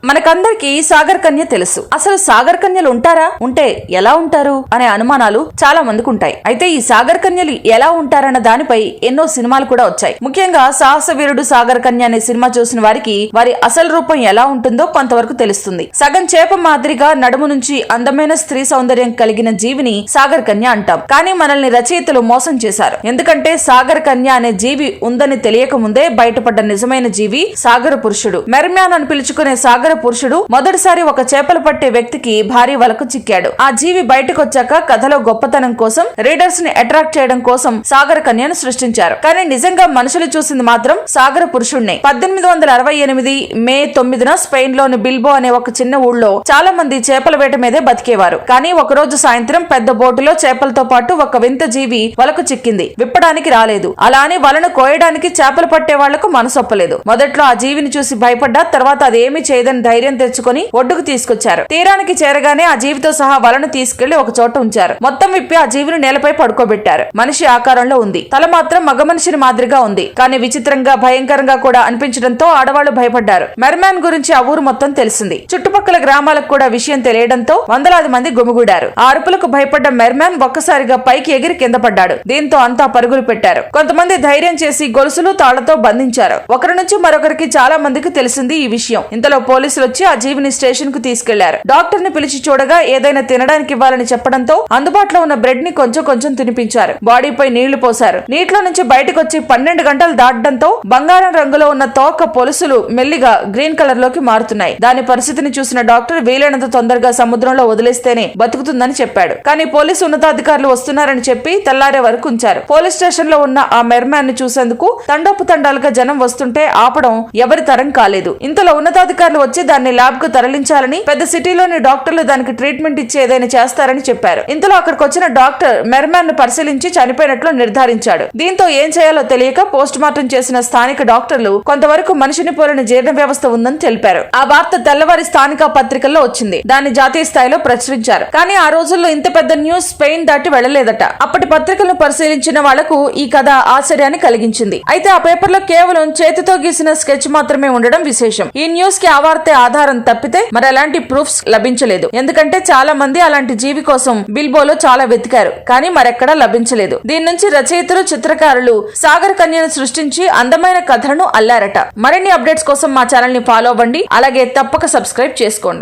మనకందరికి సాగర్ కన్య తెలుసు. అసలు సాగర్ కన్యలు ఉంటారా, ఉంటే ఎలా ఉంటారు అనే అనుమానాలు చాలా మందికి ఉంటాయి. అయితే ఈ సాగర్ కన్యలు ఎలా ఉంటారన్న దానిపై ఎన్నో సినిమాలు కూడా వచ్చాయి. ముఖ్యంగా సాహస వీరుడు సాగర్ కన్య అనే సినిమా చూసిన వారికి వారి అసలు రూపం ఎలా ఉంటుందో కొంతవరకు తెలుస్తుంది. సగం చేప మాదిరిగా నడుము నుంచి అందమైన స్త్రీ సౌందర్యం కలిగిన జీవిని సాగర్ కన్య అంటాం. కానీ మనల్ని రచయితలు మోసం చేశారు. ఎందుకంటే సాగర్ కన్య అనే జీవి ఉందని తెలియక ముందే బయటపడ్డ నిజమైన జీవి సాగర పురుషుడు. మెర్మ్యాన్ అని పిలుచుకునే సాగర పురుషుడు మొదటిసారి ఒక చేపలు పట్టే వ్యక్తికి భారీ వలకు చిక్కాడు. ఆ జీవి బయటకు వచ్చాక కథలో గొప్పతనం కోసం, రీడర్స్ ని అట్రాక్ట్ చేయడం కోసం సాగర కన్యను సృష్టించారు. కానీ నిజంగా మనుషులు చూసింది మాత్రం సాగర పురుషుడినే. 1868 మే 9న స్పెయిన్ లోని బిల్బో అనే ఒక చిన్న ఊళ్ళో చాలా మంది చేపల వేట మీదే బతికేవారు. కానీ ఒక రోజు సాయంత్రం పెద్ద బోటులో చేపలతో పాటు ఒక వింత జీవి వలకు చిక్కింది. విప్పడానికి రాలేదు. అలా అని వలను కోయడానికి చేపలు పట్టే వాళ్లకు మనసొప్పలేదు. మొదట్లో ఆ జీవిని చూసి భయపడ్డా తర్వాత అదేమీ చేయదని ధైర్యం తెచ్చుకొని ఒడ్డుకు తీసుకొచ్చారు. తీరానికి చేరగానే ఆ జీవితో సహా వలను తీసుకెళ్లి ఒక చోట ఉంచారు. మొత్తం విప్పి ఆ జీవిని నేలపై పడుకోబెట్టారు. మనిషి ఆకారంలో ఉంది. తల మాత్రం మగ మనిషిని మాదిరిగా ఉంది. కానీ విచిత్రంగా, భయంకరంగా కూడా అనిపించడంతో ఆడవాళ్లు భయపడ్డారు. మెర్మాన్ గురించి ఆ ఊరు మొత్తం తెలిసింది. చుట్టుపక్కల గ్రామాలకు కూడా విషయం తెలియడంతో వందలాది మంది గుమిగూడారు. ఆ అరుపులకు భయపడ్డ మెర్మాన్ ఒక్కసారిగా పైకి ఎగిరి కింద పడ్డాడు. దీంతో అంతా పరుగులు పెట్టారు. కొంతమంది ధైర్యం చేసి గొలుసులు తాళ్లతో బంధించారు. ఒకరి నుంచి మరొకరికి చాలా మందికి తెలిసింది ఈ విషయం. ఇంతలో పోలీసులు వచ్చి ఆ జీవిని స్టేషన్ కు తీసుకెళ్లారు. డాక్టర్ ని పిలిచి చూడగా ఏదైనా తినడానికి ఇవ్వాలని చెప్పడంతో అందుబాటులో ఉన్న బ్రెడ్ ని కొంచెం కొంచెం తినిపించారు. బాడీపై నీళ్లు పోశారు. నీటిలో నుంచి బయటకు వచ్చి 12 గంటలు దాటడంతో బంగారం రంగులో ఉన్న తోక పొలుసులు మెల్లిగా గ్రీన్ కలర్ లోకి మారుతున్నాయి. దాని పరిస్థితిని చూసిన డాక్టర్ వీలైనంత తొందరగా సముద్రంలో వదిలేస్తేనే బతుకుతుందని చెప్పాడు. కానీ పోలీసు ఉన్నతాధికారులు వస్తున్నారని చెప్పి తెల్లారే వరకు ఉంచారు. పోలీస్ స్టేషన్ లో ఉన్న ఆ మెర్మాన్ ని చూసేందుకు తండోపుతండాలుగా జనం వస్తుంటే ఆపడం ఎవరి తరం కాలేదు. ఇంతలో ఉన్నతాధికారులు వచ్చి దాన్ని ల్యాబ్ కు తరలించాలని, పెద్ద సిటీలోని డాక్టర్లు దానికి ట్రీట్మెంట్ ఇచ్చి ఏదైనా చేస్తారని చెప్పారు. ఇంతలో అక్కడికి వచ్చిన డాక్టర్ మెర్మాన్ ను పరిశీలించి చనిపోయినట్లు నిర్ధారించాడు. దీంతో ఏం చేయాలో తెలియక పోస్ట్ మార్టం చేసిన స్థానిక డాక్టర్లు కొంతవరకు మనిషిని పోలిన జీర్ణ వ్యవస్థ ఉందని తెలిపారు. ఆ వార్త తెల్లవారి స్థానిక పత్రికల్లో వచ్చింది. దాన్ని జాతీయ స్థాయిలో ప్రచురించారు. కానీ ఆ రోజుల్లో ఇంత పెద్ద న్యూస్ స్పెయిన్ దాటి వెళ్లలేదట. అప్పటి పత్రికలను పరిశీలించిన వాళ్లకు ఈ కథ ఆశ్చర్యాన్ని కలిగించింది. అయితే ఆ పేపర్ లో కేవలం చేతితో గీసిన స్కెచ్ మాత్రమే ఉండడం విశేషం. ఈ న్యూస్ కి ఆ వార్తే ఆధారం తప్పితే మరి ఎలాంటి ప్రూఫ్స్ లభించలేదు. ఎందుకంటే చాలా మంది అలాంటి జీవి కోసం బిల్బోలో చాలా వెతికారు. కానీ మరెక్కడా లభించలేదు. దీని నుంచి రచయితలు, చిత్రకారులు సాగర్ కన్యను సృష్టించి అందమైన కథలను అల్లారట. మరిన్ని అప్డేట్స్ కోసం మా ఛానల్ ని ఫాలో అవ్వండి. అలాగే తప్పక సబ్స్క్రైబ్ చేసుకోండి.